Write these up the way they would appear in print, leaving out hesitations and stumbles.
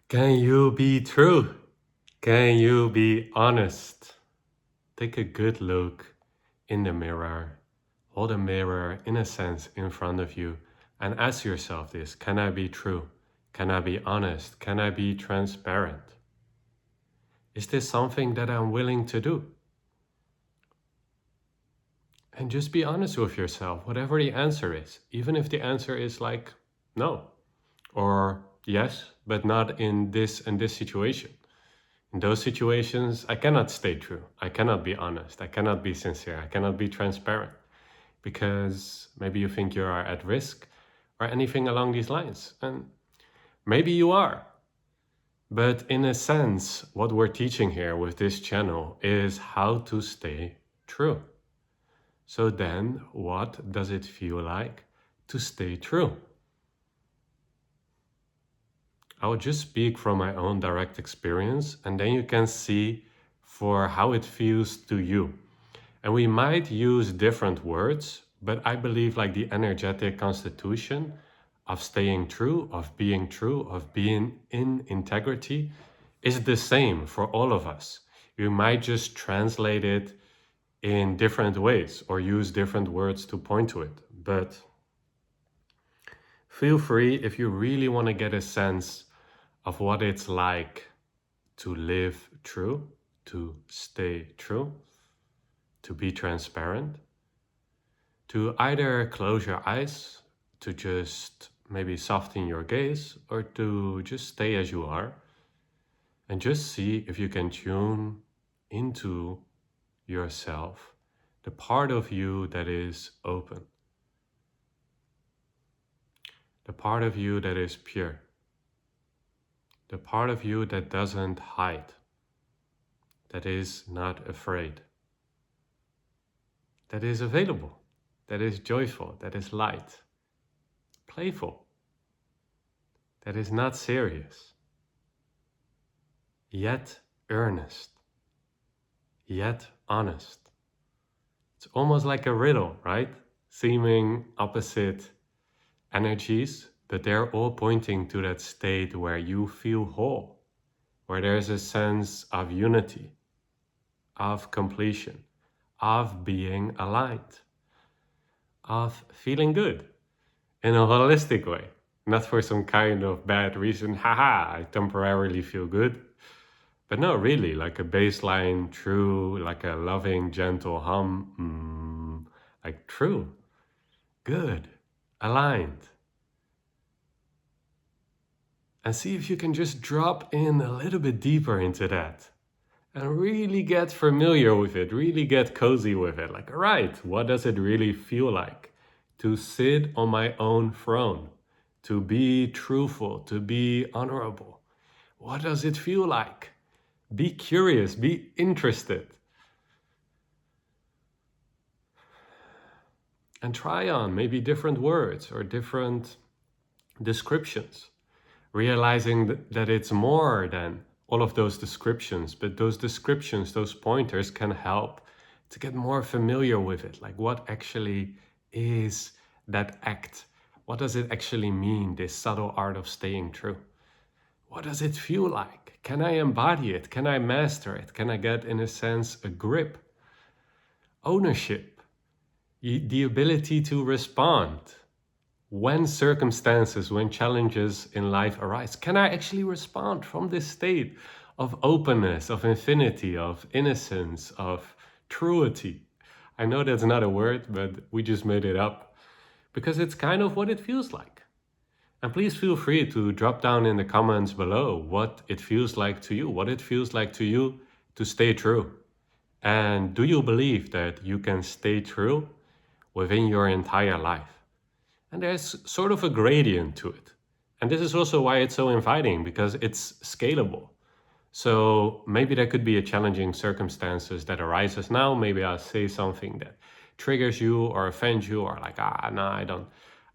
Can you be true? Can you be honest? Take a good look in the mirror. Hold a mirror, in a sense, in front of you and ask yourself this: can I be true? Can I be honest? Can I be transparent? Is this something that I'm willing to do? And just be honest with yourself, whatever the answer is, even if the answer is like no, or yes, but not in this and this situation. In those situations, I cannot stay true. I cannot be honest. I cannot be sincere. I cannot be transparent because maybe you think you are at risk or anything along these lines. And maybe you are. But in a sense, what we're teaching here with this channel is how to stay true. So then, what does it feel like to stay true? I will just speak from my own direct experience, and then you can see for how it feels to you. And we might use different words, but I believe like the energetic constitution of staying true, of being in integrity is the same for all of us. You might just translate it in different ways or use different words to point to it. But feel free, if you really want to get a sense of what it's like to live true, to stay true, to be transparent, to either close your eyes, to just maybe soften your gaze, or to just stay as you are and just see if you can tune into yourself, the part of you that is open, the part of you that is pure, the part of you that doesn't hide, that is not afraid, that is available, that is joyful, that is light, playful, that is not serious, yet earnest, yet honest. It's almost like a riddle, right? Seeming opposite energies, but they're all pointing to that state where you feel whole, where there's a sense of unity, of completion, of being aligned, of feeling good in a holistic way, not for some kind of bad reason, haha, I temporarily feel good, but no, really, like a baseline, true, like a loving, gentle hum, like true, good, aligned. And see if you can just drop in a little bit deeper into that and really get familiar with it, really get cozy with it. Like, all right, what does it really feel like to sit on my own throne, to be truthful, to be honorable? What does it feel like? Be curious, be interested. And try on maybe different words or different descriptions, realizing that it's more than all of those descriptions, but those descriptions, those pointers can help to get more familiar with it. Like, what actually is that act? What does it actually mean, this subtle art of staying true? What does it feel like? Can I embody it? Can I master it? Can I get, in a sense, a grip? Ownership, the ability to respond when circumstances, when challenges in life arise. Can I actually respond from this state of openness, of infinity, of innocence, of truity? I know that's not a word, but we just made it up because it's kind of what it feels like. And please feel free to drop down in the comments below what it feels like to you, what it feels like to you to stay true. And do you believe that you can stay true within your entire life? And there's sort of a gradient to it. And this is also why it's so inviting, because it's scalable. So maybe there could be a challenging circumstances that arises now. Maybe I'll say something that triggers you or offends you, or like, no, I don't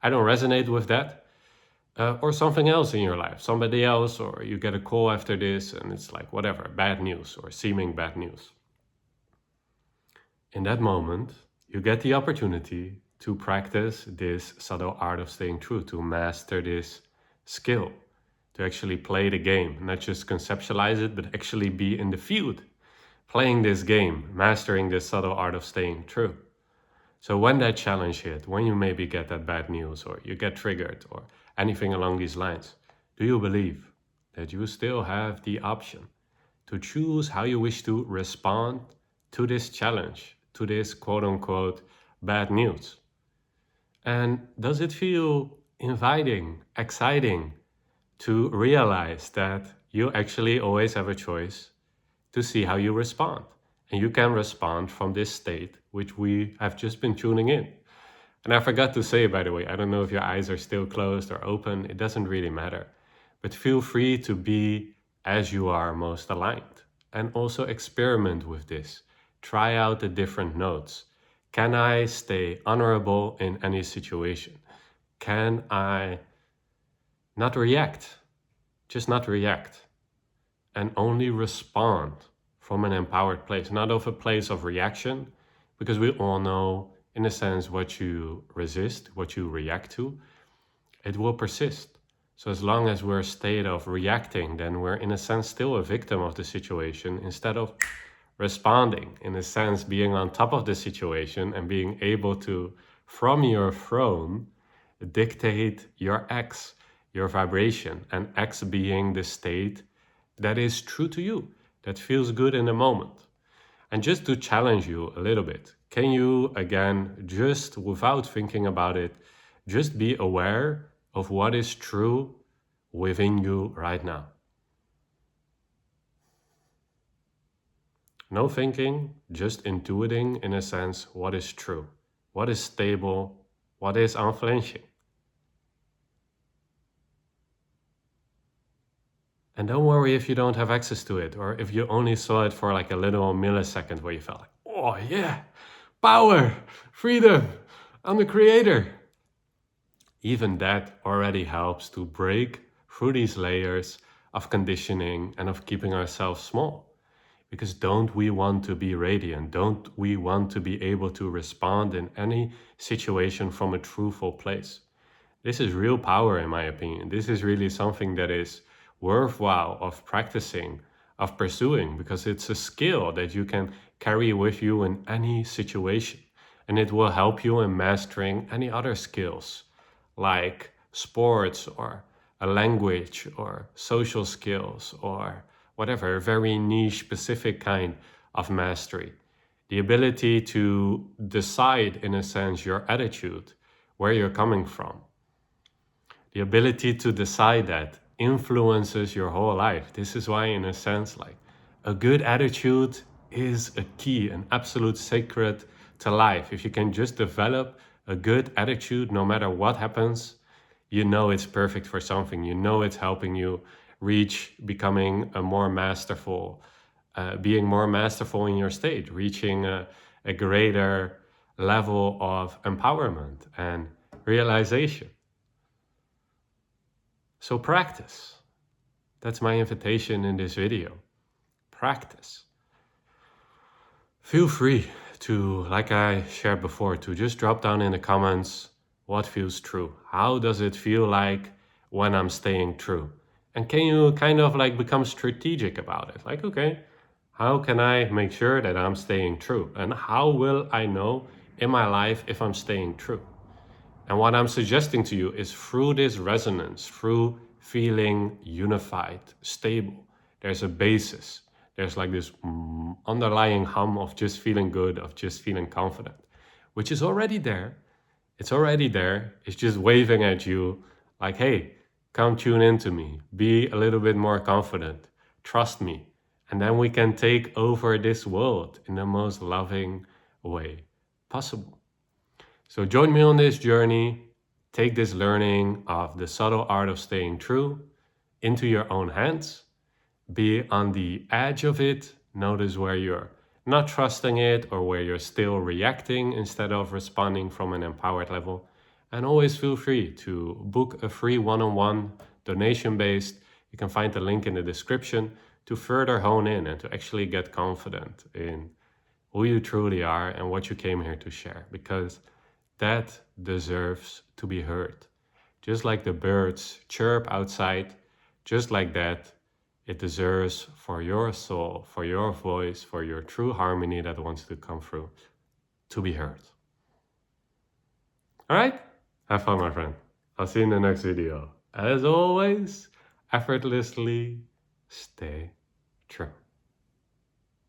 resonate with that. Or something else in your life, somebody else, or you get a call after this and it's like, whatever, bad news or seeming bad news. In that moment, you get the opportunity to practice this subtle art of staying true, to master this skill, to actually play the game, not just conceptualize it, but actually be in the field, playing this game, mastering this subtle art of staying true. So when that challenge hit, when you maybe get that bad news or you get triggered or anything along these lines, do you believe that you still have the option to choose how you wish to respond to this challenge, to this quote unquote bad news? And does it feel inviting, exciting to realize that you actually always have a choice to see how you respond? And you can respond from this state, which we have just been tuning in. And I forgot to say, by the way, I don't know if your eyes are still closed or open, it doesn't really matter. But feel free to be as you are most aligned. And also experiment with this. Try out the different notes. Can I stay honorable in any situation? Can I not react? Just not react. And only respond from an empowered place, not of a place of reaction, because we all know, in a sense, what you resist, what you react to, it will persist. So as long as we're a state of reacting, then we're in a sense still a victim of the situation instead of responding, in a sense being on top of the situation and being able to, from your throne, dictate your X, your vibration, and X being the state that is true to you, that feels good in the moment. And just to challenge you a little bit, can you, again, just without thinking about it, just be aware of what is true within you right now? No thinking, just intuiting, in a sense, what is true, what is stable, what is unflinching. And don't worry if you don't have access to it, or if you only saw it for like a little millisecond where you felt like, oh yeah, power, freedom, I'm the creator. Even that already helps to break through these layers of conditioning and of keeping ourselves small. Because don't we want to be radiant? Don't we want to be able to respond in any situation from a truthful place? This is real power, in my opinion. This is really something that is worthwhile of practicing, of pursuing, because it's a skill that you can carry with you in any situation. And it will help you in mastering any other skills, like sports or a language or social skills or whatever, a very niche specific kind of mastery. The ability to decide, in a sense, your attitude, where you're coming from. The ability to decide that influences your whole life. This is why, in a sense, like a good attitude is a key, an absolute secret to life. If you can just develop a good attitude, no matter what happens, you know it's perfect for something. You know it's helping you reach becoming a more masterful, being more masterful in your state, reaching a greater level of empowerment and realization. So practice. That's my invitation in this video. Practice. Feel free to, like I shared before, to just drop down in the comments what feels true. How does it feel like when I'm staying true? And can you kind of like become strategic about it? Like, okay, how can I make sure that I'm staying true? And how will I know in my life if I'm staying true? And what I'm suggesting to you is through this resonance, through feeling unified, stable, there's a basis. There's like this underlying hum of just feeling good, of just feeling confident, which is already there. It's already there. It's just waving at you like, hey, come tune into me. Be a little bit more confident. Trust me. And then we can take over this world in the most loving way possible. So join me on this journey. Take this learning of the subtle art of staying true into your own hands. Be on the edge of it. Notice where you're not trusting it or where you're still reacting instead of responding from an empowered level. And always feel free to book a free one-on-one donation-based. You can find the link in the description to further hone in and to actually get confident in who you truly are and what you came here to share, because that deserves to be heard. Just like the birds chirp outside, just like that, it deserves for your soul, for your voice, for your true harmony that wants to come through, to be heard. All right? Have fun, my friend. I'll see you in the next video. As always, effortlessly stay true.